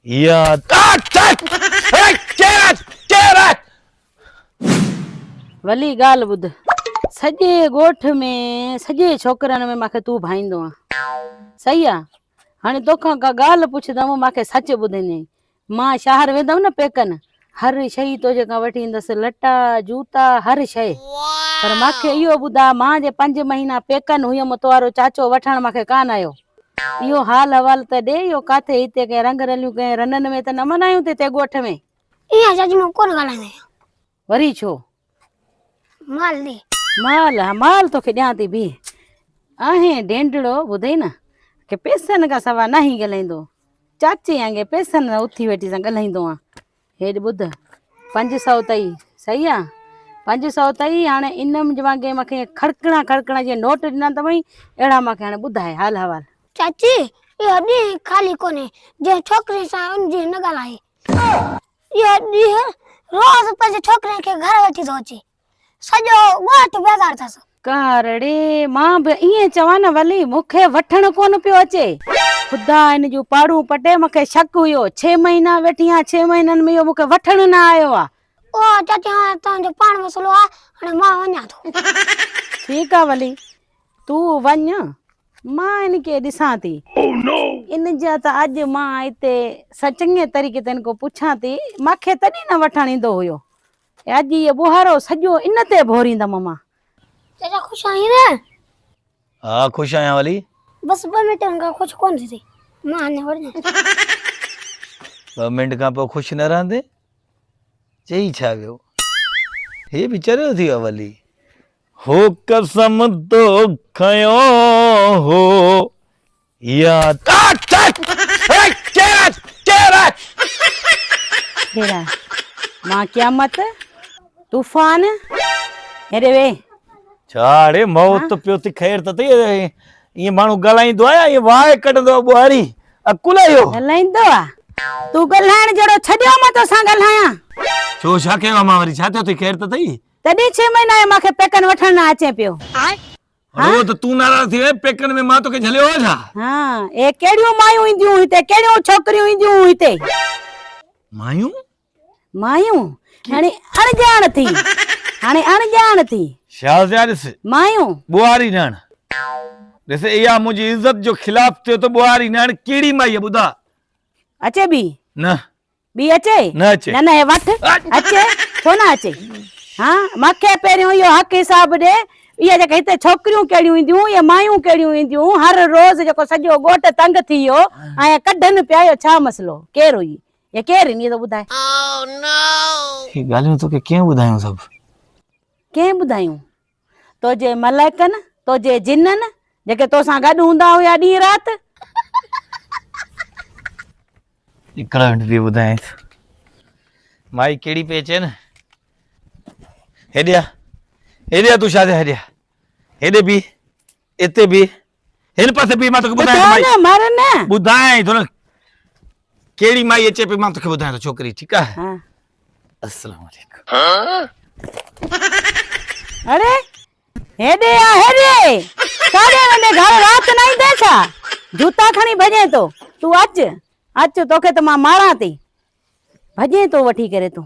या वली ॻाल्हि ॿुध, सॼे ॻोठ में सॼे छोकिरनि में मूंखे तूं भाईंदो आहे, सही आहे। हाणे तोखां का ॻाल्हि पुछंदमि मूंखे सच ॿुधाईंदे। मां शहर वेंदमि न पेकनि, हर शइ तुंहिंजे खां वठी ईंदसि, लटा जूता हर शइ। पर मूंखे इहो ॿुधा, मां जे 5 महीना पेकनि हुयमि तो वारो चाचो वठण मूंखे कान आयो। इहो हाल हवाल त ॾे, इहो काथे हिते कंहिं रंग रलियूं कंहिं रननि में त न मनायूं ते ॻोठ में। इहा चाची मां कोन ॻाल्हाईंदी वरी छो? माल ॾे। माल? हा माल तोखे ॾियां थी बि। आहे ढेंडड़ो ॿुधई न कि पैसनि खां सवा न ई ॻाल्हाईंदो। चाची आंगे पैसनि उथी वेठी सां ॻाल्हाईंदो आहे। हेॾ ॿुध, 500 अथई, सही आहे। 500 अथई। हाणे इन वांगे मूंखे खड़कणा जीअं नोट ॾिना अथई, अहिड़ा मूंखे हाणे ॿुधाए हाल हवाल। चाची इहो ॾींहुं खाली कोन्हे जे छोकिरी सां उनजी न ॻाल्हाए। इहो ॾींहुं रोज़ पंहिंजे छोकिरे खे घर वठी थो अचे, सॼो ॻोठ बेज़ार अथसि। कारड़े, मां बि ईअं चवां न वली, मूंखे वठण कोन पियो अचे। ख़ुदा इन जूं पाड़ू पटे, मूंखे शक हुयो 6 महीना वेठी आहियां, 6 महीननि में इहो मूंखे वठण न आयो आहे। ओ चाची हाणे तव्हांजो पाण मसलो आहे, हाणे मां वञा थो। ठीकु आहे वली, तूं वञ, मां इनखे ॾिसां थी। इन जा त अॼु मां हिते चङे तरीक़े ते इनको पुछां थी, मूंखे तॾहिं न वठण ईंदो हुयो। अॼु इहो ॿुहारो सॼो इन ते भोरींदमि मां। चाचा खुश आहीं न? हाँ खुश आहियां वली। बस 2 मिंटनि खां खुश कोन थी, मां अञा वञा। 2 मिंट खां पोइ ख़ुशि न रहंदे? चई छा वियो? हे बि चरियो थी वियो वली। हो कसम तो खयो हो या हेरा मां क़यामत तूफान हेरे वे छाड़े मौत पियो थी ख़ैर त थी। ईअं माण्हू ॻाल्हाईंदो आहे, ईअं वाह कढंदो आहे ॿुहारी अकुल आयो ॻाल्हाईंदो आहे। तूं ॻाल्हाइण जहिड़ो छॾियो मां तोसां ॻाल्हायां। छो छा कयो मां वरी? छा थियो थी? ख़ैर त थी? तॾहिं 6 महीना मूंखे पेकनि वठण न अचे पियो। रो त तूं नाराज़ थी वई, पेकनि में मां तोखे झलियो आहे छा? हाँ, ए केड़ियूं मायूं ईंदियूं हिते, केड़ियूं छोकिरियूं ईंदियूं हिते? मायूं? मायूं हाणे अणजाण थी, हाणे अणजाण थी। शाहज़ा ॾिस मायूं ॿुहारी नाण ॾिस, इहा मुंहिंजी इज़त जो ख़िलाफ़ थियो त ॿुहारी नाण कहिड़ी माई आहे ॿुधा? अचे बि? न बि अचे? न अचे। न हे वठ अचे, छो न अचे? हाँ, मूंखे पहिरियों इहो हक़ हिसाब ॾे। इहे जेके हिते छोकिरियूं कहिड़ियूं ईंदियूं, इहे मायूं कहिड़ियूं ईंदियूं, हर रोज़ जेको सॼो ॻोठ तंग थी वियो ऐं कढनि पिया, इहो छा मसलो? केरु हुई? ये केरु इन? इहो त ॿुधाए। ही ॻाल्हियूं तोखे कीअं ॿुधायूं सभु? कंहिं ॿुधायूं? तुंहिंजे मलाइकनि, तुंहिंजे जिननि जेके तोसां गॾु हूंदा हुया ॾींहुं राति। हिकिड़ा मिंट बि ॿुधाए माई कहिड़ी पई अचे न। हेॾे आ, हेॾे आ, तूं छा हेॾे आ, हेॾे बि, हिते बि, हिन पासे बि। मां तोखे ॿुधायां ॿुधायां थो न कहिड़ी माई अचे पई, मां तोखे ॿुधायां थो छोकिरी, ठीकु आहे? हाँ। अस्सलाम वालेकुम। अरे हेॾे आ, हेॾे काॾे वञे? घर राति न ईंदे छा? जूता खणी भॼे तो? तूं अच, अच, तोखे त मां मारां थी। भॼे तो वठी करे तूं।